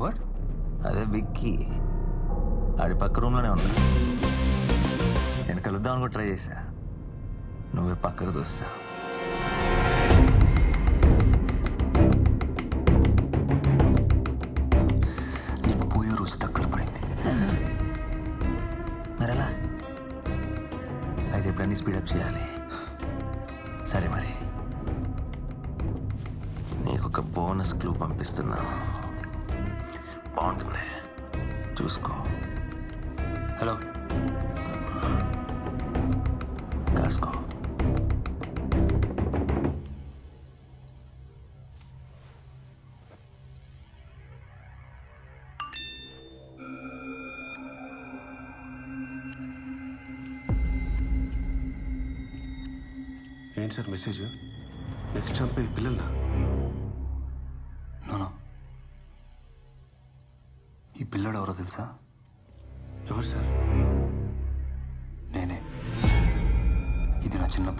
What? అదే విక్కీ, ఆడి పక్క రూమ్లోనే ఉన్నా. నేను కలుద్దామని కూడా ట్రై చేశా, నువ్వే పక్కకు దోస్తా. నీకు పోయే రోజు దగ్గర పడింది. మరెలా? అయితే ఎప్పుడన్నీ స్పీడప్ చేయాలి. సరే మరి, నీకు ఒక బోనస్ క్లూ పంపిస్తున్నా, బాగుంటుంది, చూసుకో. హలో, కాసుకో. ఏంటి సార్ మెసేజ్? నెక్స్ట్ చంపేది పిల్లల్నా? నో, ఈ పిల్లడు ఎవరో తెలుసా? ఎవరు సార్? నేనే. ఇది నా చిన్నప్పుడు